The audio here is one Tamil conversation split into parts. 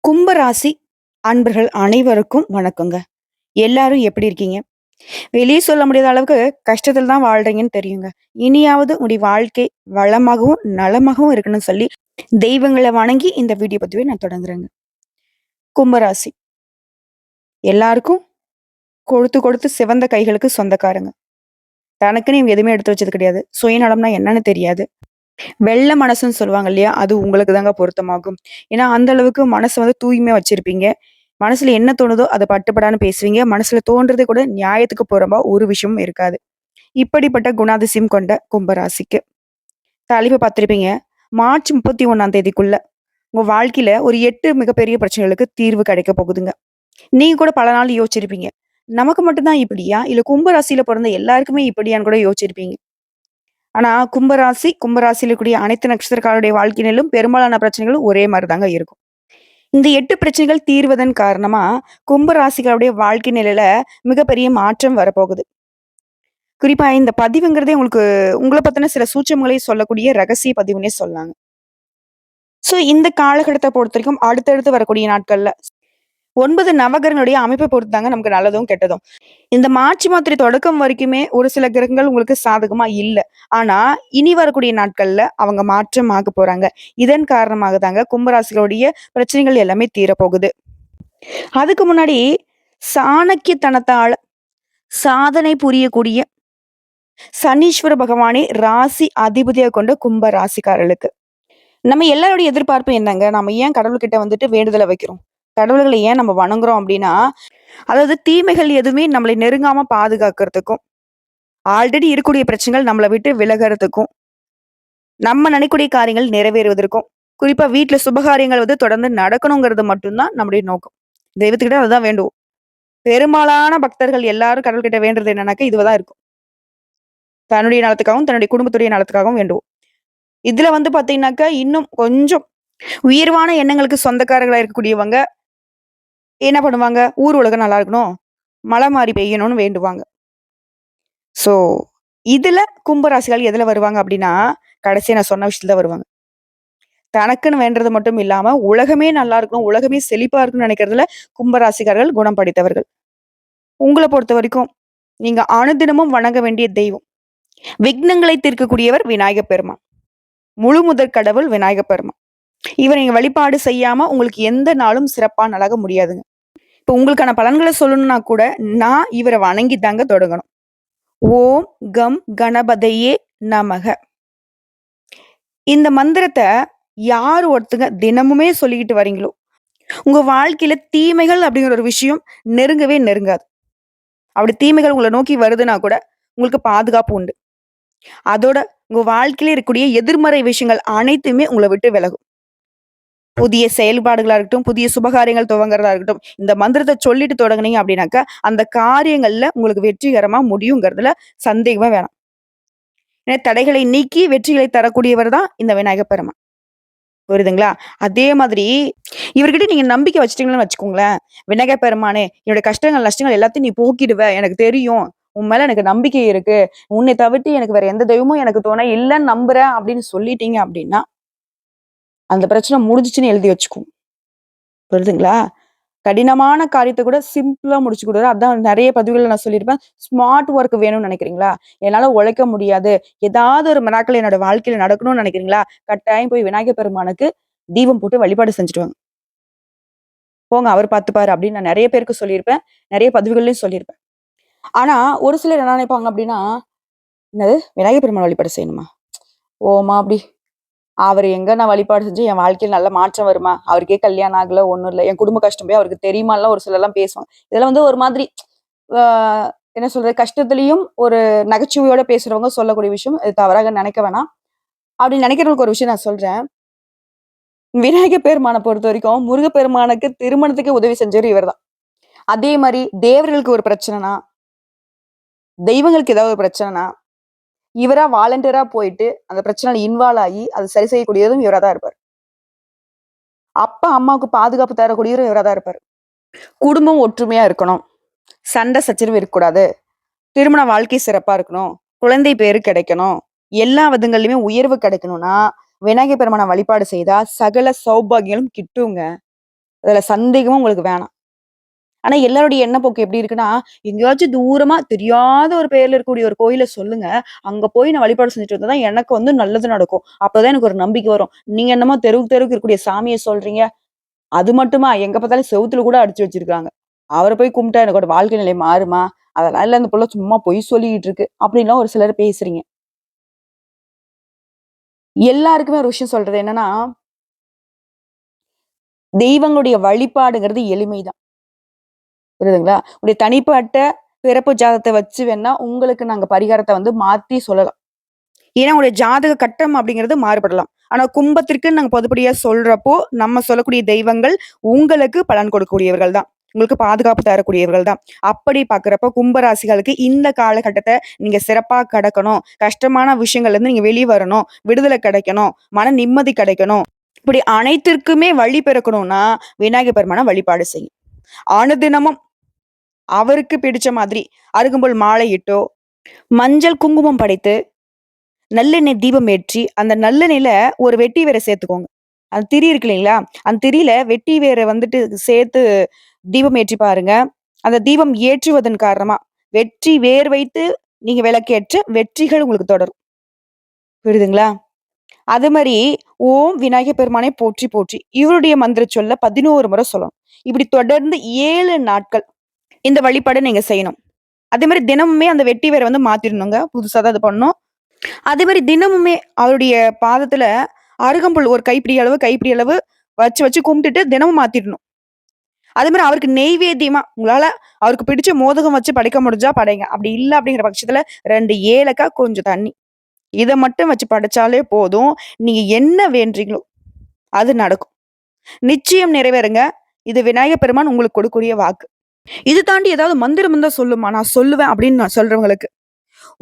கும்பராசி அன்பர்கள் அனைவருக்கும் வணக்கங்க. எல்லாரும் எப்படி இருக்கீங்க? வெளிய சொல்ல முடியாத அளவுக்கு கஷ்டத்துல தான் வாழ்றீங்கன்னு தெரியுங்க. இனியாவது உங்களுடைய வாழ்க்கை வளமாகவும், நலமாகவும் இருக்கணும்னு சொல்லி தெய்வங்கள வணங்கி இந்த வீடியோ பதிவை நான் தொடங்குறேங்க. கும்பராசி எல்லாருக்கும் கொழுத்து கொழுத்து சிவந்த கைகளுக்கு சொந்தக்காரங்க. தனக்குன்னு இவங்க எதுவுமே எடுத்து வச்சது கிடையாது. சுயநலம்னா என்னன்னு தெரியாது. வெள்ள மனசுன்னு சொல்லுவாங்க இல்லையா? அது உங்களுக்கு தாங்க பொருத்தமாகும். ஏன்னா, அந்த அளவுக்கு மனச வந்து தூய்மையா வச்சிருப்பீங்க. மனசுல என்ன தோணுதோ அத பட்டுப்படான்னு பேசுவீங்க. மனசுல தோன்றதே கூட நியாயத்துக்கு புறம்பா ஒரு விஷயமும் இருக்காது. இப்படிப்பட்ட குணாதிசயம் கொண்ட கும்பராசிக்கு தலைப்பு பார்த்திருப்பீங்க. மார்ச் 31ஆம் தேதிக்குள்ள உங்க வாழ்க்கையில ஒரு 8 மிகப்பெரிய பிரச்சனைகளுக்கு தீர்வு கிடைக்க போகுதுங்க. நீங்க கூட பல நாள் யோசிச்சிருப்பீங்க. நமக்கு மட்டும் தான் இப்படியா? இல்ல கும்பராசியில பொறந்த எல்லாருக்குமே இப்படியான்னு கூட யோசிச்சிருப்பீங்க. ஆனா கும்பராசியில இருக்கக்கூடிய அனைத்து நட்சத்திரக்காரருடைய வாழ்க்கையிலும் பெரும்பாலான பிரச்சனைகளும் ஒரே மாரி தாங்க இருக்கும். இந்த 8 பிரச்சனைகள் தீர்வதன் காரணமா, கும்ப ராசிகளுடைய வாழ்க்கை நிலையில மிகப்பெரிய மாற்றம் வரப்போகுது. குறிப்பா இந்த பதிவுங்கிறதே உங்களுக்கு உங்கள பத்தின சில சூட்சமங்களை சொல்லக்கூடிய ரகசிய பதிவுன்னே சொல்லலாங்க. இந்த காலகட்டத்த பொறுத்தவரைக்கும் அடுத்தடுத்து வரக்கூடிய நாட்கள்ல 9 நவகிரகங்களுடைய அமைப்பை பொறுத்து தாங்க நமக்கு நல்லதும், கெட்டதும். இந்த மார்ச் மாதத்துடைய தொடக்கம் வரைக்குமே ஒரு சில கிரகங்கள் உங்களுக்கு சாதகமா இல்ல. ஆனா, இனி வரக்கூடிய நாட்கள்ல அவங்க மாற்றம் ஆகப் போறாங்க. இதன் காரணமாக தாங்க கும்பராசிகளுடைய பிரச்சனைகள் எல்லாமே தீரப்போகுது. அதுக்கு முன்னாடி சாணக்கியத்தனத்தால சாதனை புரியக்கூடிய சனீஸ்வர பகவானே ராசி அதிபதியா கொண்ட கும்ப ராசிக்காரர்களுக்கு. நம்ம எல்லாருடைய எதிர்பார்ப்பு என்னங்க? நம்ம ஏன் கடவுள்கிட்ட வந்துட்டு வேண்டுதல வைக்கிறோம்? கடவுள்கள ஏன் நம்ம வணங்குறோம் அப்டின்னா, அதாவது தீமைகள் எதுவுமே நம்மளை நெருங்காம பாதுகாக்கிறதுக்கும், ஆல்ரெடி இருக்கக்கூடிய பிரச்சனைகள் நம்மள விட்டு விலகறதுக்கும், நம்ம நினைக்கக்கூடிய காரியங்கள் நிறைவேறுவதற்கும், குறிப்பா வீட்ல சுபகாரியங்கள் வந்து தொடர்ந்து நடக்கணுங்கிறது மட்டும் தான் நம்முடைய நோக்கம். தெய்வத்துக்கிட்ட அதுதான் வேண்டுவோம். பெரும்பாலான பக்தர்கள் எல்லாரும் கடவுள்கிட்ட வேண்டுறது என்னன்னாக்கா, இதுவ தான் இருக்கும். தன்னுடைய நலத்துக்காகவும், தன்னுடைய குடும்பத்துடைய நலத்துக்காகவும் வேண்டுவோம். இதுல வந்து பாத்தீங்கன்னாக்கா, இன்னும் கொஞ்சம் உயர்வான எண்ணங்களுக்கு சொந்தக்காரர்களா இருக்கக்கூடியவங்க என்ன பண்ணுவாங்க? ஊர் உலகம் நல்லா இருக்கணும், மழை மாரி பெய்யணும்னு வேண்டுவாங்க. ஸோ, இதுல கும்பராசிகள் எதுல வருவாங்க அப்டின்னா, கடைசியா நான் சொன்ன விஷயத்துல தான் வருவாங்க. தனக்குன்னு வேண்டுறது மட்டும் இல்லாம, உலகமே நல்லா இருக்கணும், உலகமே செழிப்பா இருக்கணும்னு நெனைக்கிறதுல கும்பராசிக்காரர்கள் குணம் படைத்தவர்கள். உங்கள பொறுத்தவரைக்கும், நீங்க அனுதினமும் வணங்க வேண்டிய தெய்வம். விக்னங்களை தீர்க்கக்கூடியவர் விநாயகப் பெருமான். முழு முதற் கடவுள் விநாயகப் பெருமான். இவர நீங்க வழிபாடு செய்யாம உங்களுக்கு எந்த நாளும் சிறப்பா நலக முடியாதுங்க. இப்ப உங்களுக்கான பலன்கள சொல்லணும்னா கூட, நான் இவர வணங்கி தாங்க தொடங்கணும். ஓம் கம் கணபதையே நமக. இந்த மந்திரத்த யார் ஒருத்தங்க தினமுமே சொல்லிக்கிட்டு வரீங்களோ, உங்க வாழ்க்கையில தீமைகள் அப்படிங்கிற ஒரு விஷயம் நெருங்கவே நெருங்காது. அப்படி தீமைகள் உங்கள நோக்கி வருதுன்னா கூட, உங்களுக்கு பாதுகாப்பு உண்டு. அதோட உங்க வாழ்க்கையில இருக்கக்கூடிய எதிர்மறை விஷயங்கள் அனைத்துமே உங்கள விட்டு விலகும். புதிய செயல்பாடுகளா இருக்கட்டும், புதிய சுபகாரியங்கள் துவங்குறதா இருக்கட்டும், இந்த மந்திரத்த சொல்லிட்டு தொடங்குனீங்க அப்படின்னாக்கா, அந்த காரியங்கள்ல உங்களுக்கு வெற்றிகரமா முடியுங்கிறதுல சந்தேகமே வேணாம். ஏன்னா தடைகளை நீக்கி வெற்றிகளை தரக்கூடியவர் தான் இந்த விநாயகப் பெருமான். புரியுதுங்களா? அதே மாதிரி இவர்கிட்ட நீங்க நம்பிக்கை வச்சுட்டீங்கன்னு வச்சுக்கோங்களேன், விநாயகப் பெருமானே என்னோட கஷ்டங்கள், நஷ்டங்கள் எல்லாத்தையும் நீ போக்கிடுவ. எனக்கு தெரியும். உன் மேல எனக்கு நம்பிக்கை இருக்கு. உன்னை தவிர்த்து எனக்கு வேற எந்த தெய்வமும் எனக்கு துணை இல்லன்னு நம்புறேன் அப்படின்னு சொல்லிட்டீங்க அப்படின்னா, அந்த பிரச்சனை முடிஞ்சுச்சுன்னு எழுதி வச்சுக்குவோம். புரியுதுங்களா? கடினமான காரியத்த கூட சிம்பிளா முடிச்சு குடுக்குறாரு. அதான் நெறைய பதிவுகள்ல நான் சொல்லியிருப்பேன். ஸ்மார்ட் ஒர்க் வேணும்னு நெனைக்கிறீங்களா? என்னால உழைக்க முடியாது. ஏதாவது ஒரு மிராக்கிள் என்னோட வாழ்க்கையில நடக்கணும்னு நெனைக்கிறீங்களா? கட்டாயம் போய் விநாயகர் பெருமானுக்கு தீபம் போட்டு வழிபாடு செஞ்சுட்டு வாங்க. போங்க அவர் பார்த்துப்பாரு அப்படின்னு நான் நெறைய பேருக்கு சொல்லியிருப்பேன். நெறைய பதிவுகள்லயும் சொல்லியிருப்பேன். ஆனா, ஒரு சிலர் என்ன நெனைப்பாங்க அப்படின்னா, "என்னது விநாயகர் பெருமான் வழிபாடு செய்யணுமா? ஓமா அப்படி அவரு எங்க நான் வழிபாடு செஞ்சு என் வாழ்க்கையில நல்ல மாற்றம் வருமா? அவருக்கே கல்யாணம் ஆகல, ஒண்ணும் இல்ல. என் குடும்ப கஷ்டம் போய் அவருக்கு தெரியுமான்லாம் ஒரு சிலர்லாம் பேசுவாங்க. இதெல்லாம் வந்து ஒரு மாதிரி ஆ என்ன சொல்றது? கஷ்டத்திலயும் ஒரு நகைச்சுவையோட பேசுறவங்க சொல்லக்கூடிய விஷயம். இது தவறாக நினைக்க வேணாம். அப்படி நினைக்கிறவங்களுக்கு ஒரு விஷயம் நான் சொல்றேன். விநாயகர் பெருமான பொறுத்தவரைக்கும், முருகப்பெருமானுக்கு திருமணத்துக்கு உதவி செஞ்சவரு இவர் தான். அதே மாரி தேவர்களுக்கு ஒரு பிரச்சனைனா, தெய்வங்களுக்கு ஏதாவது ஒரு பிரச்சனைனா, இவரா வாலண்டியரா போயிட்டு அந்த பிரச்சனையில இன்வால்வ் ஆயி, அத சரி செய்யக்கூடியதும் இவரா தான் இருப்பாரு. அப்பா, அம்மாவுக்கு பாதுகாப்பு தரக்கூடியவரும் இவரா தான் இருப்பாரு. குடும்பம் ஒற்றுமையா இருக்கணும். சண்டை சச்சரவு இருக்கக்கூடாது. திருமண வாழ்க்கை சிறப்பா இருக்கணும். குழந்தை பேரு கிடைக்கணும். எல்லா விதங்கள்லயுமே உயர்வு கிடைக்கணும்னா, விநாயகர் பெருமான வழிபாடு செய்தா சகல சௌபாகியங்களும் கிட்டுங்க. அதுல சந்தேகமும் உங்களுக்கு வேணாம். ஆனா எல்லாருடைய எண்ணப்போக்கு எப்படி இருக்குன்னா, எங்கேயாச்சும் தூரமா தெரியாத ஒரு பேர்ல இருக்கக்கூடிய ஒரு கோயில சொல்லுங்க. அங்க போய் நான் வழிபாடு செஞ்சுட்டு வந்தா தான் எனக்கு வந்து நல்லது நடக்கும். அப்பதான் எனக்கு ஒரு நம்பிக்கை வரும். நீங்க என்னமோ தெருவுக்கு தெருவுக்கு இருக்கக்கூடிய சாமிய சொல்றீங்க. அது மட்டுமா எங்க பார்த்தாலும் செவுத்துல கூட அடிச்சு வச்சிருக்காங்க. அவர போய் கும்பிட்டா எனக்கோட வாழ்க்கை நிலை மாறுமா? அதெல்லாம் இல்ல அந்த புள்ள சும்மா பொய் சொல்லிக்கிட்டு இருக்கு. அப்படின்லாம் ஒரு சிலர் பேசுறீங்க. எல்லாருக்குமே ஒரு விஷயம் சொல்றது என்னன்னா, தெய்வங்களுடைய வழிபாடுங்கிறது எளிமைதான். புரியுதுங்களா? உங்களுடைய தனிப்பட்ட பிறப்பு ஜாதகத்த வச்சு வேணா உங்களுக்கு நாங்க பரிகாரத்த வந்து மாத்தி சொல்லலாம். ஏன்னா, உங்களுடைய ஜாதக கட்டம் அப்படிங்கிறது மாறுபடலாம். ஆனா, கும்பத்திற்கு நாங்க பொதுப்படியா சொல்றப்போ, நம்ம சொல்லக்கூடிய தெய்வங்கள் உங்களுக்கு பலன் கொடுக்கக்கூடியவர்கள் தான். உங்களுக்கு பாதுகாப்பு தரக்கூடியவர்கள் தான். அப்படி பார்க்கிறப்போ, கும்ப ராசிகளுக்கு இந்த காலகட்டத்த நீங்க சிறப்பா கடக்கணும். கஷ்டமான விஷயங்கள்லருந்து நீங்க வெளிய வரணும். விடுதலை கிடைக்கணும். மன நிம்மதி கிடைக்கணும். இப்படி அனைத்திற்குமே வழி பிறக்கணும்னா, விநாயகர் பெருமான வழிபாடு செய்யும். அனுதினமும் அவருக்கு பிடிச்ச மாதிரி அருகம்புல் மாலையிட்டோ, மஞ்சள், குங்குமம் படைத்து நல்லெண்ணெய் தீபம் ஏற்றி, அந்த நல்லெண்ணெயில ஒரு வெட்டி வேர சேர்த்துக்கோங்க. அந்த திரி இருக்கு இல்லைங்களா? அந்த திரியில வெட்டி வேர வந்துட்டு சேர்த்து தீபம் ஏற்றி பாருங்க. அந்த தீபம் ஏற்றுவதன் காரணமா, வெற்றி வேர் வைத்து நீங்க விளக்கேற்ற வெற்றிகள் உங்களுக்கு தொடரும். புரியுதுங்களா? அது மாரி, ஓம் விநாயகர் பெருமானே போற்றி போற்றி. இவருடைய மந்திர சொல்ல 11 முறை சொல்லணும். இப்படி தொடர்ந்து 7 நாட்கள் இந்த வழிபாட நீங்க செய்யணும். அதே மாரி தினமுமே அந்த வெட்டி வேர வந்து மாத்திரணுங்க. புதுசா தான் இது பண்ணணும். அதே மாரி தினமுமே அவருடைய பாதத்துல அருகம்புல் ஒரு கைப்பிடி அளவு வச்சு வச்சு கும்பிட்டுட்டு தினமும் மாத்திடணும். அதே மாரி அவருக்கு நெய்வேத்தியமா உங்களால அவருக்கு பிடிச்ச மோதகம் வச்சு படைக்க முடிஞ்சா படைங்க. அப்படி இல்ல அப்படிங்கிற பட்சத்துல 2 ஏலக்காய், கொஞ்சம் தண்ணி. இத மட்டும் வச்சு படைச்சாலே போதும். நீங்க என்ன வேண்டுறீங்களோ அது நடக்கும். நிச்சயம் நிறைவேறுங்க. இது விநாயகர் பெருமான் உங்களுக்கு கொடுக்கக்கூடிய வாக்கு. இது தாண்டி ஏதாவது மந்திரம் இருந்தா சொல்லுமா, நான் சொல்லுவேன் அப்படின்னு நான் சொல்றவங்களுக்கு.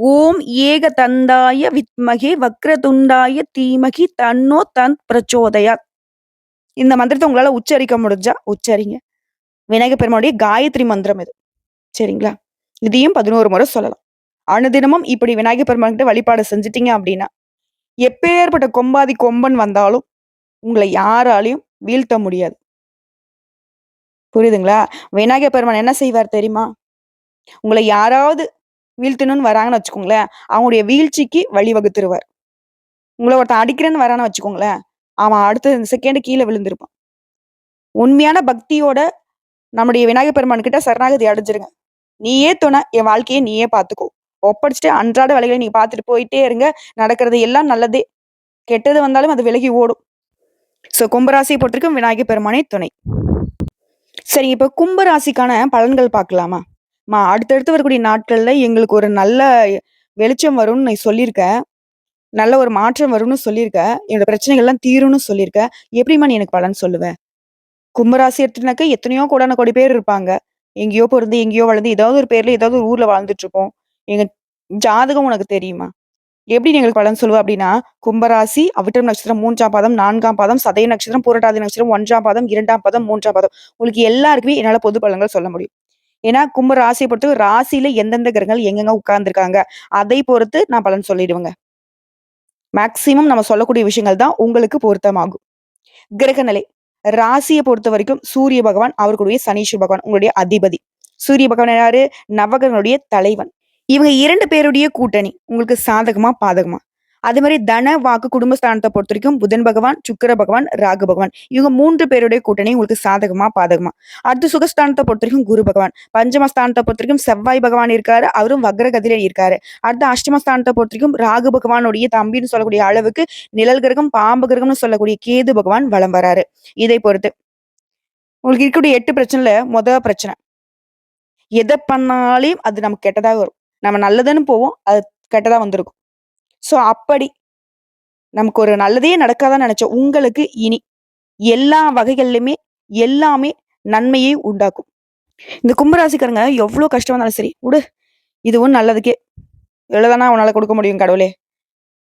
ஓம் ஏகதந்தாய வித்மகே வக்ரதுண்டாய தீமகி தன்னோ பிரச்சோதயாத். இந்த மந்திரத்த உங்களால உச்சரிக்க முடிஞ்சா உச்சரிங்க. விநாயகர் பெருமானுடைய காயத்ரி மந்திரம் இது. சரிங்களா? இதையும் 11 முறை சொல்லலாம். அனுதினமும் இப்படி விநாயகர் பெருமான்கிட்ட வழிபாடு செஞ்சுட்டீங்க அப்படின்னா, எப்பேர்ப்பட்ட கொம்பாதி கொம்பன் வந்தாலும் உங்கள யாராலயும் வீழ்த்த முடியாது. புரியுதுங்களா? விநாயகர் பெருமான் என்ன செய்வார் தெரியுமா? உங்கள யாராவது வீழ்த்தணும்னு வராங்கன்னு வச்சுக்கோங்களேன், அவங்களுடைய வீழ்ச்சிக்கு வழிவகுத்துருவார். உங்கள ஒருத்தன் அடிக்கிறேன்னு வரான்னு வச்சுக்கோங்களேன், அவன் அடுத்த செகண்ட் கீழ விழுந்திருப்பான். உண்மையான பக்தியோட நம்முடைய விநாயகர் பெருமான் கிட்ட சரணாகதி அடைஞ்சிருங்க. நீயே துணை, என் வாழ்க்கைய நீயே பார்த்துக்கோ. ஒப்படைச்சுட்டு அன்றாட வேலைகள நீங்க பார்த்துட்டு போயிட்டே இருங்க. நடக்கிறது எல்லாம் நல்லதே. கெட்டது வந்தாலும் அது விலகி ஓடும். கும்பராசிய பொறுத்தவரைக்கும் விநாயகர் பெருமானே துணை. சரி, இப்ப கும்ப ராசிக்கான பலன்கள் பார்க்கலாமா? அடுத்தடுத்து வரக்கூடிய நாட்கள்ல எங்களுக்கு ஒரு நல்ல வெளிச்சம் வரும்னு நீ சொல்லியிருக்க. நல்ல ஒரு மாற்றம் வரும்னு சொல்லியிருக்க. என்னோட பிரச்சனைகள்லாம் தீரும்னு சொல்லியிருக்க. எப்படிம்மா நீ எனக்கு பலன் சொல்லுவ? கும்பராசி எடுத்துனாக்க எத்தனையோ கோடான கோடி பேர் இருப்பாங்க. எங்கேயோ பொறந்து, எங்கேயோ வளர்ந்து, ஏதாவது ஒரு பேர்ல, ஏதாவது ஒரு ஊர்ல வாழ்ந்துட்டு இருப்போம். எங்க ஜாதகம் உனக்கு தெரியுமா? எப்படி நீ எங்களுக்கு பலன் சொல்லுவ அப்படின்னா, கும்பராசி, அவிட்டம் நட்சத்திரம் 3ஆம் பாதம், 4ஆம் பாதம், சதய நட்சத்திரம், பூரட்டாதி நட்சத்திரம் 1ஆம் பாதம், 2ஆம் பாதம், 3ஆம் பாதம். உங்களுக்கு எல்லாருக்குமே என்னால பொது பலன்கள் சொல்ல முடியும். ஏன்னா, கும்ப ராசிய பொறுத்து ராசியில எந்தெந்த கிரகங்கள் எங்கெங்க உட்கார்ந்துருக்காங்க, அதை பொறுத்து நான் பலன் சொல்லிடுவேங்க. மேக்ஸிமம் நம்ம சொல்லக்கூடிய விஷயங்கள் தான் உங்களுக்கு பொருத்தமாகும். கிரகநிலை. ராசிய பொறுத்தவரைக்கும் சூரிய பகவான், அவர்களுடைய சனீஸ்வர பகவான் உங்களுடைய அதிபதி. சூரிய பகவான் யாரு? நவகிரகனுடைய தலைவன். இவங்க 2 பேருடைய கூட்டணி. உங்களுக்கு சாதகமா, பாதகமா? அதே மாரி தன, வாக்கு, குடும்பஸ்தானத்த பொறுத்தவரைக்கும் புதன் பகவான், சுக்கிர பகவான், ராகு பகவான். இவங்க 3 பேருடைய கூட்டணி உங்களுக்கு சாதகமா, பாதகமா? அடுத்து சுகஸ்தானத்த பொறுத்தவரைக்கும் குரு பகவான். பஞ்சமஸ்தானத்த பொறுத்தவரைக்கும் செவ்வாய் பகவான் இருக்காரு. அவரும் வக்ரகதியில இருக்காரு. அடுத்து அஷ்டமஸ்தானத்த பொறுத்தவரைக்கும் ராகு பகவானுடைய தம்பின்னு சொல்லக்கூடிய அளவுக்கு நிழல் கிரகம், பாம்பு கிரகம்னு சொல்லக்கூடிய கேது பகவான் வலம் வராரு. இதை பொறுத்து. உங்களுக்கு இருக்கக்கூடிய 8 பிரச்சனைல பிரச்சனை. எத பண்ணாலும் அது நமக்கு கெட்டதா வரும். நம்ம நல்லதுன்னு போவோம். அது கெட்டதா வந்திருக்கும். அப்படி நமக்கு ஒரு நல்லதே நடக்காதான்னு நெனச்ச உங்களுக்கு இனி எல்லா வகைகள்லயுமே எல்லாமே நன்மையை உண்டாக்கும். இந்த கும்பராசிக்காரங்க எவ்ளோ கஷ்டம் வந்தாலும் சரி, "உடு இதுவும் நல்லதுக்கே. இவ்வளவுதானா உன்னால கொடுக்க முடியும் கடவுளே.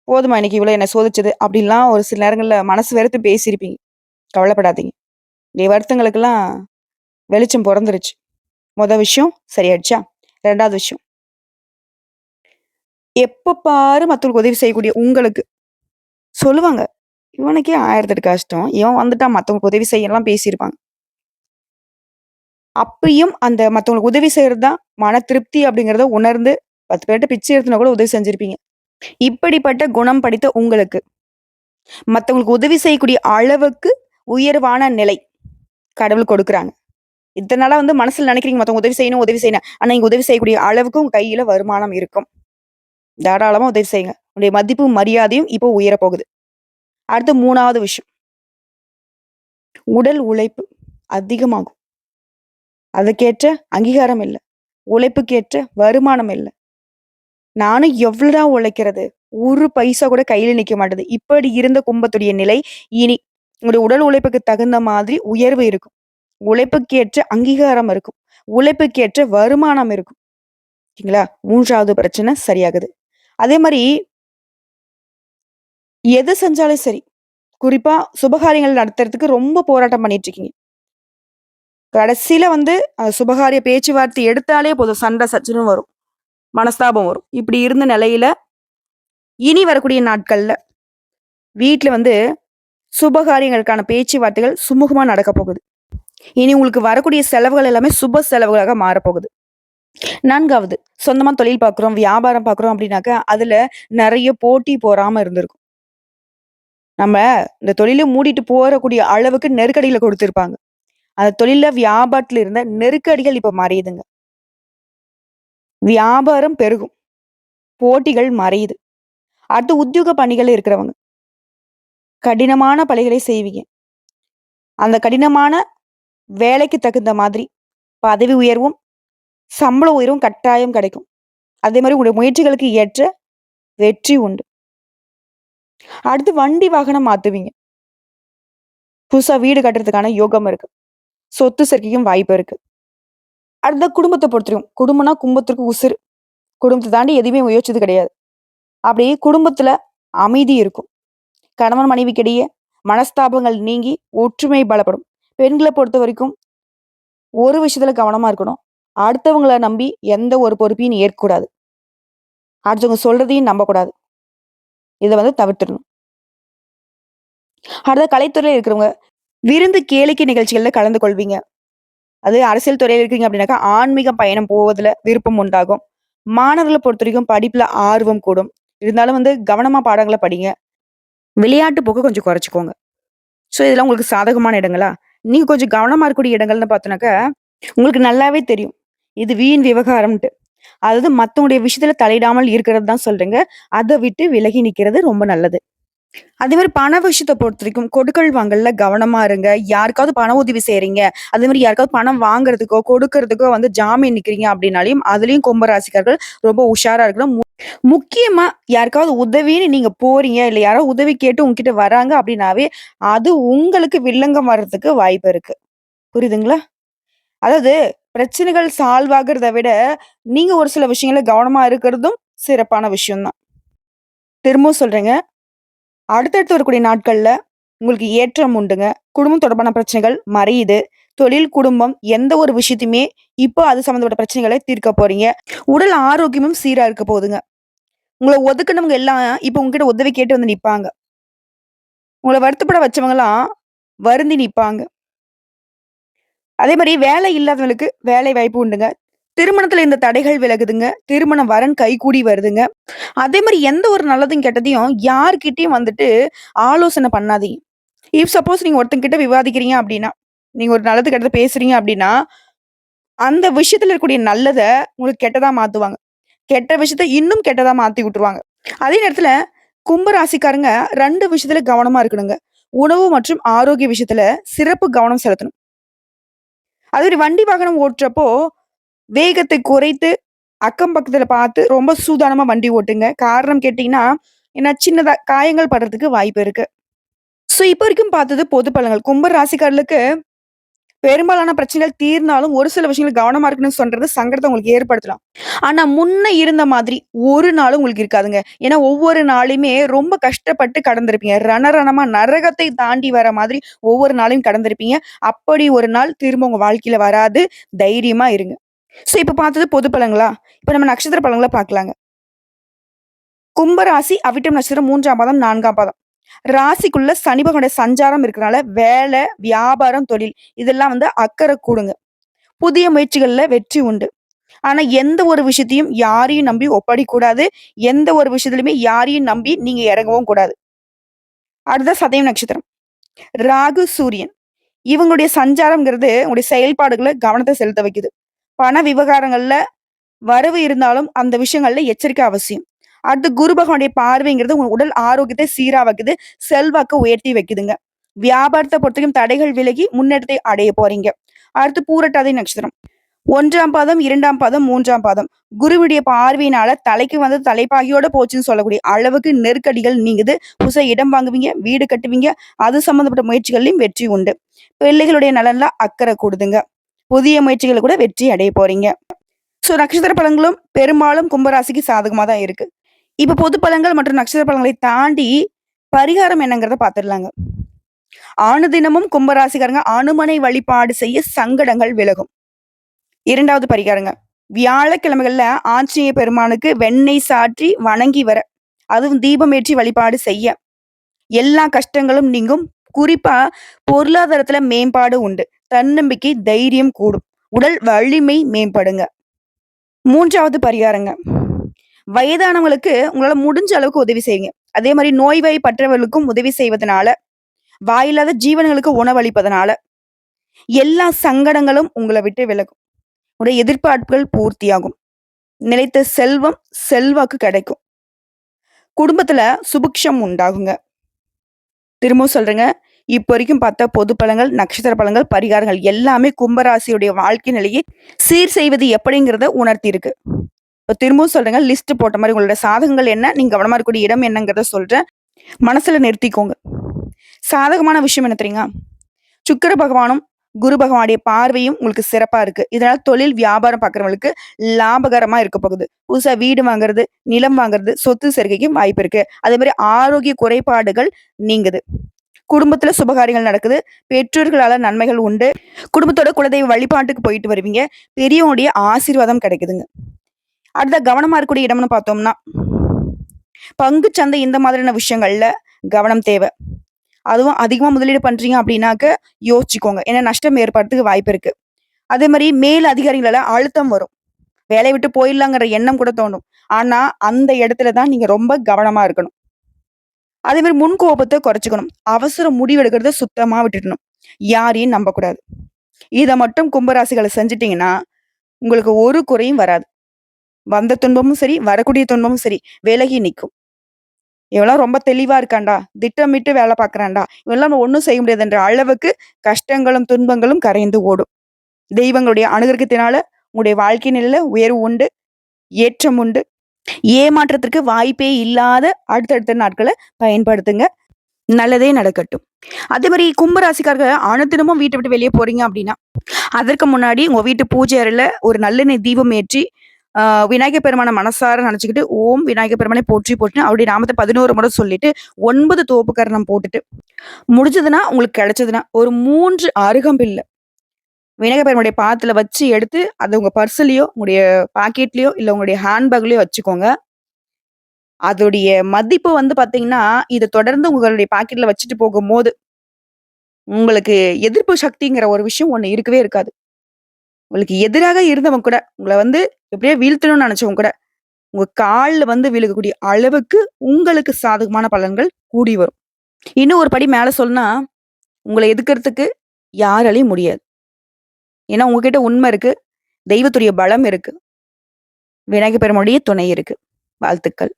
போதுமா இன்னைக்கு இவ்வளவு என்ன சோதிச்சது." அப்படின்லாம் ஒரு சில நேரங்கள்ல மனசு வெறுத்து பேசியிருப்பீங்க. கவலைப்படாதீங்க. இந்த வருத்தங்களுக்கெல்லாம் வெளிச்சம் பொறந்துருச்சு. விஷயம் சரியாயிடுச்சா? 2வது விஷயம், எப்ப பாரு மத்தவங்களுக்கு உதவி செய்யக்கூடிய உங்களுக்கு சொல்லுவாங்க. இவனுக்கே 1008 கஷ்டம். இவன் வந்துட்டான் மத்தவங்களுக்கு உதவி செய்யலாம் பேசியிருப்பாங்க. அப்பயும் அந்த மத்தவங்களுக்கு உதவி செய்றது தான் மன திருப்தி அப்படிங்கிறத உணர்ந்து 10 பேர்ட்ட பிச்சை எடுத்துனா கூட உதவி செஞ்சிருப்பீங்க. இப்படிப்பட்ட குணம் படைத்த உங்களுக்கு, மத்தவங்களுக்கு உதவி செய்யக்கூடிய அளவுக்கு உயர்வான நிலை கடவுள் கொடுக்குறாங்க. இத்தன நாளா வந்து மனசுல நினைக்கிறீங்க மத்தவங்க உதவி செய்யணும், உதவி செய்யணும். ஆனா நீங்க உதவி செய்யக்கூடிய அளவுக்கு உங்க கையில வருமானம் இருக்கும். தாராளமா உதவி செய்யுங்க. உங்களுடைய மதிப்பும், மரியாதையும் இப்போ உயரப் போகுது. அடுத்து 3வது விஷயம். உடல் உழைப்பு அதிகமாகும். அதுக்கேற்ற அங்கீகாரம் இல்ல. உழைப்புக்கேற்ற வருமானம் இல்ல. நானும் எவ்வளவுதான் உழைக்கிறது? ஒரு பைசா கூட கையில நிக்க மாட்டுது. இப்படி இருந்த குடும்பத்துடைய நிலை, இனி உங்களுடைய உடல் உழைப்புக்கு தகுந்த மாதிரி உயர்வு இருக்கும். உழைப்புக்கேற்ற அங்கீகாரம் இருக்கும். உழைப்புக்கேற்ற வருமானம் இருக்கும். ஓகேங்களா? 3வது பிரச்சனை சரியாகுது. அதே மாரி எது செஞ்சாலும் சரி, குறிப்பா சுபகாரியங்கள் நடத்துறதுக்கு ரொம்ப போராட்டம் பண்ணிட்டு இருக்கீங்க. கடைசியில வந்து சுபகாரிய பேச்சுவார்த்தை எடுத்தாலே போதும் சண்டை சச்சரவு வரும். மனஸ்தாபம் வரும். இப்படி இருந்த நிலையில, இனி வரக்கூடிய நாட்கள்ல வீட்ல வந்து சுபகாரியங்களுக்கான பேச்சுவார்த்தைகள் சுமூகமா நடக்கப் போகுது. இனி உங்களுக்கு வரக்கூடிய செலவுகள் எல்லாமே சுப செலவுகளாக மாறப்போகுது. 4வது சொந்தமா தொழில் பார்க்குறோம், வியாபாரம் பார்க்குறோம் அப்படின்னாக்கா, அதுல நெறைய போட்டி பொறாம இருந்திருக்கும். நம்ம இந்த தொழில மூடிட்டு போறக்கூடிய அளவுக்கு நெருக்கடிகள கொடுத்திருப்பாங்க. அந்த தொழில்ல வியாபாரத்துல இருந்த நெருக்கடிகள் இப்ப மறையுதுங்க. வியாபாரம் பெருகும். போட்டிகள் மறையுது. அடுத்து உத்தியோக பணிகள்ல இருக்கிறவங்க. கடினமான பணிகளை செய்வீங்க. அந்த கடினமான வேலைக்கு தகுந்த மாதிரி பதவி உயர்வும், சம்பள உயர்வும் கட்டாயம் கிடைக்கும். அதே மாரி உங்களுடைய முயற்சிகளுக்கு ஏற்ற வெற்றி உண்டு. அடுத்து வண்டி வாகனம் மாத்துவீங்க. புதுசா வீடு கட்டுறதுக்கான யோகம் இருக்கு. சொத்து சேர்க்கைக்கும் வாய்ப்பு இருக்கு. அடுத்த குடும்பத்த பொறுத்தவரைக்கும், குடும்பம்னா கும்பத்திற்கு உசுரு. குடும்பத்த தாண்டி எதையுமே யோசிச்சது கிடையாது. அப்படி குடும்பத்துல அமைதி இருக்கும். கணவன் மனைவிக்கிடையே மனஸ்தாபங்கள் நீங்கி ஒற்றுமை பலப்படும். பெண்கள பொறுத்தவரைக்கும் ஒரு விஷயத்துல கவனமா இருக்கணும். அடுத்தவங்கள நம்பி எந்த ஒரு பொறுப்பையும் நீ ஏற்கக்கூடாது. அடுத்தவங்க சொல்றதையும் நம்பக்கூடாது. இத வந்து தவிர்த்துடணும். அடுத்த கலைத்துறையில இருக்கிறவங்க, விருந்து கேளிக்கை நிகழ்ச்சிகள்ல கலந்து கொள்வீங்க. அது அரசியல் துறையில இருக்கீங்க அப்படின்னாக்கா, ஆன்மீக பயணம் போவதுல விருப்பம் உண்டாகும். மாணவர்கள பொறுத்தவரைக்கும் படிப்புல ஆர்வம் கூடும். இருந்தாலும் வந்து கவனமா பாடங்கள படிங்க. விளையாட்டு போக்க கொஞ்சம் குறைச்சுக்கோங்க. ஸோ இதெல்லாம் உங்களுக்கு சாதகமான இடங்களா? நீங்க கொஞ்சம் கவனமா இருக்கக்கூடிய இடங்கள்னு பார்த்தோம்னாக்கா, உங்களுக்கு நல்லாவே தெரியும். இது வீண் விவகாரம்ன்ட்டு. அதாவது மத்தவங்களுடைய விஷயத்துல தலையிடாமல் இருக்கிறது தான் சொல்றேங்க. அத விட்டு விலகி நிக்கிறது ரொம்ப நல்லது. அதே மாரி பண விஷயத்த பொறுத்தவரைக்கும் கொடுக்கல் வாங்கல்ல கவனமா இருங்க. யாருக்காவது பண உதவி செய்றீங்க, அதே மாரி யாருக்காவது பணம் வாங்குறதுக்கோ, கொடுக்கறதுக்கோ வந்து ஜாமீன் நிக்கிறீங்க அப்படின்னாலயும், அதுலயும் கும்ப ராசிக்காரர்கள் ரொம்ப உஷாரா இருக்கணும். முக்கியமா யாருக்காவது உதவின்னு நீங்க போறீங்க, இல்ல யாரோ உதவி கேட்டு உங்ககிட்ட வராங்க அப்படின்னாவே, அது உங்களுக்கு வில்லங்கம் வர்றதுக்கு வாய்ப்பு இருக்கு. புரியுதுங்களா? அதாவது பிரச்சனைகள் சால்வ் ஆகுறத விட, நீங்க ஒரு சில விஷயங்கள்ல கவனமா இருக்கிறதும் சிறப்பான விஷயம் தான். திரும்பவும் சொல்றேங்க. அடுத்தடுத்து வரக்கூடிய நாட்கள்ல உங்களுக்கு ஏற்றம் உண்டுங்க. குடும்பம் தொடர்பான பிரச்சனைகள் மறையுது. தொழில், குடும்பம் எந்த ஒரு விஷயத்தையுமே இப்போ அது சம்மந்தப்பட்ட பிரச்சனைகள தீர்க்க போறீங்க. உடல் ஆரோக்கியமும் சீரா இருக்க போகுதுங்க. உங்கள ஒதுக்குனவங்க எல்லாம் இப்ப உங்ககிட்ட உதவி கேட்டு வந்து நிப்பாங்க. உங்கள வருத்தப்பட வச்சவங்கலாம் வருந்தி நிப்பாங்க. அதே மாரி வேலை இல்லாதவங்களுக்கு வேலை வாய்ப்பு உண்டுங்க. திருமணத்துல இந்த தடைகள் விலகுதுங்க. திருமண வரன் கைகூடி வருதுங்க. அதே மாரி எந்த ஒரு நல்லதும், கெட்டதையும் யார்கிட்டயும் வந்துட்டு ஆலோசனை பண்ணாதீங்க. இஃப் சப்போஸ் நீங்க ஒருத்தங்க கிட்ட விவாதிக்கிறீங்க அப்டின்னா, நீங்க ஒரு நல்லது, கெட்டது பேசுறீங்க அப்டின்னா, அந்த விஷயத்துல இருக்கக்கூடிய நல்லத உங்களுக்கு கெட்டதா மாத்துவாங்க. கெட்ட விஷயத்த இன்னும் கெட்டதா மாத்தி விட்டுருவாங்க. அதே நேரத்துல கும்ப ராசிக்காரங்க 2 விஷயத்துல கவனமா இருக்கணுங்க. உணவு மற்றும் ஆரோக்கிய விஷயத்துல சிறப்பு கவனம் செலுத்தணும். அது ஒரு வண்டி வாகனம் ஓட்டுறப்போ, வேகத்தை குறைத்து அக்கம் பக்கத்துல பார்த்து ரொம்ப சூதானமா வண்டி ஓட்டுங்க. காரணம் கேட்டீங்கன்னா, ஏன்னா சின்னதா காயங்கள் படுறதுக்கு வாய்ப்பு இருக்கு. ஸோ இப்ப வரைக்கும் பார்த்தது பொது பலன்கள். கும்ப ராசிக்காரர்களுக்கு பெரும்பாலான பிரச்சனைகள் தீர்ந்தாலும், ஒரு சில விஷயங்கள் கவனமா இருக்கணும்னு சொல்றது சங்கடத்த உங்களுக்கு ஏற்படுத்தலாம். ஆனா, முன்ன இருந்த மாதிரி ஒரு நாளும் உங்களுக்கு இருக்காதுங்க. ஏன்னா, ஒவ்வொரு நாளுமே ரொம்ப கஷ்டப்பட்டு கடந்திருப்பீங்க. ரணரணமா நரகத்தை தாண்டி வர மாதிரி ஒவ்வொரு நாளையும் கடந்திருப்பீங்க. அப்படி ஒரு நாள் திரும்ப உங்க வாழ்க்கையில வராது. தைரியமா இருங்க. ஸோ இப்ப பார்த்தது பொது பலன்களா? இப்ப நம்ம நட்சத்திர பலன்கள பார்க்கலாங்க. கும்பராசி, அவிட்டம் நட்சத்திரம் 3ஆம் பாதம், 4ஆம் பாதம். ராசிக்குள்ள சனி பகவானுடைய சஞ்சாரம் இருக்கனால, வேலை, வியாபாரம், தொழில் இதெல்லாம் வந்து அக்கறை கூடுங்க. புதிய முயற்சிகள்ல வெற்றி உண்டு. ஆனா எந்த ஒரு விஷயத்தையும் யாரையும் நம்பி ஒப்படைக்கக்கூடாது. எந்த ஒரு விஷயத்திலுமே யாரையும் நம்பி நீங்க இறங்கவும் கூடாது. அடுத்தது சதயம் நட்சத்திரம். ராகு, சூரியன் இவங்களுடைய சஞ்சாரம்ங்கிறது உங்களுடைய செயல்பாடுகள கவனத்த செலுத்த வைக்குது. பண விவகாரங்கள்ல வரவு இருந்தாலும் அந்த விஷயங்கள்ல எச்சரிக்கை அவசியம். அடுத்து குரு பகவானுடைய பார்வைங்கிறது உங்க உடல் ஆரோக்கியத்தை சீரா வைக்குது. செல்வாக்க உயர்த்தி வைக்குதுங்க. வியாபாரத்த பொறுத்தவரைக்கும் தடைகள் விலகி முன்னேற்றத்தை அடைய போறீங்க. அடுத்து பூரட்டாதி நட்சத்திரம். 1ஆம் பாதம், 2ஆம் பாதம், 3ஆம் பாதம். குருவுடைய பார்வையினால தலைக்கு வந்து தலைப்பாகையோட போச்சுன்னு சொல்லக்கூடிய அளவுக்கு நெருக்கடிகள் நீங்குது. புதுசா இடம் வாங்குவீங்க, வீடு கட்டுவீங்க. அது சம்மந்தப்பட்ட முயற்சிகள்லயும் வெற்றி உண்டு. பிள்ளைகளுடைய நலன்ல அக்கறை கூடுதுங்க. புதிய முயற்சிகள கூட வெற்றி அடைய போறீங்க. நட்சத்திர பலன்களும் பெரும்பாலும் கும்பராசிக்கு சாதகமா தான் இருக்கு. இப்ப பொது பலன்கள் மற்றும் நட்சத்திர பலன்களை தாண்டி பரிகாரம் என்னங்கிறத பார்த்துடலாங்க. தினமும் கும்பராசிக்காரங்க அனுமனை வழிபாடு செய்ய சங்கடங்கள் விலகும். 2வது பரிகாரங்க. வியாழக்கிழமைகள்ல ஆஞ்சநேய பெருமானுக்கு வெண்ணெய் சாற்றி வணங்கி வர, அதுவும் தீபம் ஏற்றி வழிபாடு செய்ய, எல்லா கஷ்டங்களும் நீங்கும். குறிப்பா பொருளாதாரத்துல மேம்பாடு உண்டு. தன்னம்பிக்கை, தைரியம் கூடும். உடல் வலிமை மேம்படுங்க. 3வது பரிகாரங்க. வயதானவங்களுக்கு உங்களால முடிஞ்ச அளவுக்கு உதவி செய்யுங்க. அதே மாரி நோய்வாய்ப்பட்டவர்களுக்கும் உதவி செய்வதனால, வாயில்லாத ஜீவன்களுக்கு உணவளிப்பதனால, எல்லா சங்கடங்களும் உங்கள விட்டு விலகும். உடைய எதிர்பார்ப்புகள் பூர்த்தியாகும். நிலைத்த செல்வம், செல்வாக்கு கிடைக்கும். குடும்பத்துல சுபிக்ஷம் உண்டாகுங்க. திரும்பவும் சொல்றேங்க. இப்ப வரைக்கும் பார்த்த பொது பலன்கள், நட்சத்திர பலன்கள், பரிகாரங்கள் எல்லாமே கும்பராசியுடைய வாழ்க்கை நிலையை சீர் செய்வது எப்படிங்கிறத உணர்த்தி இருக்கு. இப்ப திரும்பவும் சொல்றேங்க. லிஸ்ட் போட்ட மாரி உங்களோட சாதகங்கள் என்ன? நீங்க கவனமா இருக்கக்கூடிய இடம் என்னங்கிறத சொல்றேன். மனசுல நிறுத்திக்கோங்க. சாதகமான விஷயம் என்ன தெரியுங்களா? சுக்கிர பகவானும், குரு பகவானுடைய பார்வையும் உங்களுக்கு சிறப்பா இருக்கு. இதனால தொழில், வியாபாரம் பார்க்குறவங்களுக்கு லாபகரமா இருக்க போகுது. புதுசா வீடு வாங்குறது, நிலம் வாங்குறது, சொத்து சேர்க்கைக்கு வாய்ப்பு இருக்கு. அதே மாரி ஆரோக்கிய குறைபாடுகள் நீங்குது. குடும்பத்துல சுபகாரியங்கள் நடக்குது. பெற்றோர்களால நன்மைகள் உண்டு. குடும்பத்தோட குலதெய்வ வழிபாட்டுக்கு போயிட்டு வருவீங்க. பெரியவங்களுடைய ஆசீர்வாதம் கிடைக்குதுங்க. அடுத்த கவனமா இருக்கக்கூடிய இடம்னு பார்த்தோம்னா, பங்குச் சந்தை இந்த மாதிரியான விஷயங்கள்ல கவனம் தேவை. அதுவும் அதிகமா முதலீடு பண்றீங்க அப்படின்னாக்க யோசிச்சுக்கோங்க. ஏன்னா நஷ்டம் ஏற்படுறதுக்கு வாய்ப்பு இருக்கு. அதே மாரி மேல் அதிகாரிகளால அழுத்தம் வரும். வேலைய விட்டு போயிடலாங்கிற எண்ணம் கூட தோணும். ஆனா அந்த இடத்துல தான் நீங்க ரொம்ப கவனமா இருக்கணும். அதே மாரி முன் கோபத்த குறைச்சுக்கணும். அவசர முடிவு எடுக்கிறத சுத்தமா விட்டுடணும். யாரையும் நம்பக்கூடாது. இத மட்டும் கும்பராசிகள செஞ்சுட்டீங்கன்னா, உங்களுக்கு ஒரு குறையும் வராது. வந்த துன்பமும் சரி, வரக்கூடிய துன்பமும் சரி, விலகி நிக்கும். இவன்லாம் ரொம்ப தெளிவா இருக்கான்டா, திட்டமிட்டு வேலை பார்க்குறான்டா, இவன்லாம் ஒண்ணும் செய்ய முடியாதுன்ற அளவுக்கு கஷ்டங்களும், துன்பங்களும் கரைந்து ஓடும். தெய்வங்களுடைய அனுகிரகத்தினால உங்களுடைய வாழ்க்கை நிலையில உயர்வு உண்டு, ஏற்றம் உண்டு. ஏமாற்றத்திற்கு வாய்ப்பே இல்லாத அடுத்தடுத்த நாட்கள பயன்படுத்துங்க. நல்லதே நடக்கட்டும். அதே மாரி கும்பராசிக்காரங்க அனுதினமும் வீட்ட விட்டு வெளிய போறீங்க அப்படின்னா, அதற்கு முன்னாடி உங்க வீட்டு பூஜை அறையில ஒரு நல்லெண்ணெய் தீபம் ஏற்றி, ஆ விநாயகர் பெருமான மனசார நினைச்சுக்கிட்டு, ஓம் விநாயகர் பெருமானே போற்றி போற்றின்னு அவருடைய நாமத்த 11 முறை சொல்லிட்டு, 9 தோப்பு கரணம் போட்டுட்டு, முடிஞ்சதுன்னா உங்களுக்கு கிடைச்சதுன்னா, ஒரு 3 அருகம்பில்ல விநாயகர் பெருமானுடைய பாதத்துல வச்சு எடுத்து, அத உங்க பர்ஸ்லயோ, உங்களுடைய பாக்கெட்லயோ, இல்ல உங்களுடைய ஹேண்ட்பேக்லயோ வச்சுக்கோங்க. அதோடைய மதிப்பு வந்து பார்த்தீங்கன்னா, இத தொடர்ந்து உங்களுடைய பாக்கெட்ல வச்சுட்டு போகும்போது, உங்களுக்கு எதிர்ப்பு சக்திங்கிற ஒரு விஷயம் ஒண்ணு இருக்கவே இருக்காது. உங்களுக்கு எதிராக இருந்தவங்க கூட, உங்கள வந்து எப்படியோ வீழ்த்தணும்னு நெனச்சவங்க கூட, உங்க கால்ல வந்து விழுகக்கூடிய அளவுக்கு உங்களுக்கு சாதகமான பலன்கள் கூடி வரும். இன்னும் ஒரு படி மேல சொல்லணும்னா, உங்கள எதிர்க்கிறதுக்கு யாராலயும் முடியாது. ஏன்னா உங்ககிட்ட உண்மை இருக்கு. தெய்வத்துடைய பலம் இருக்கு. விநாயகர் பெருமானுடைய துணை இருக்கு. வாழ்த்துக்கள்.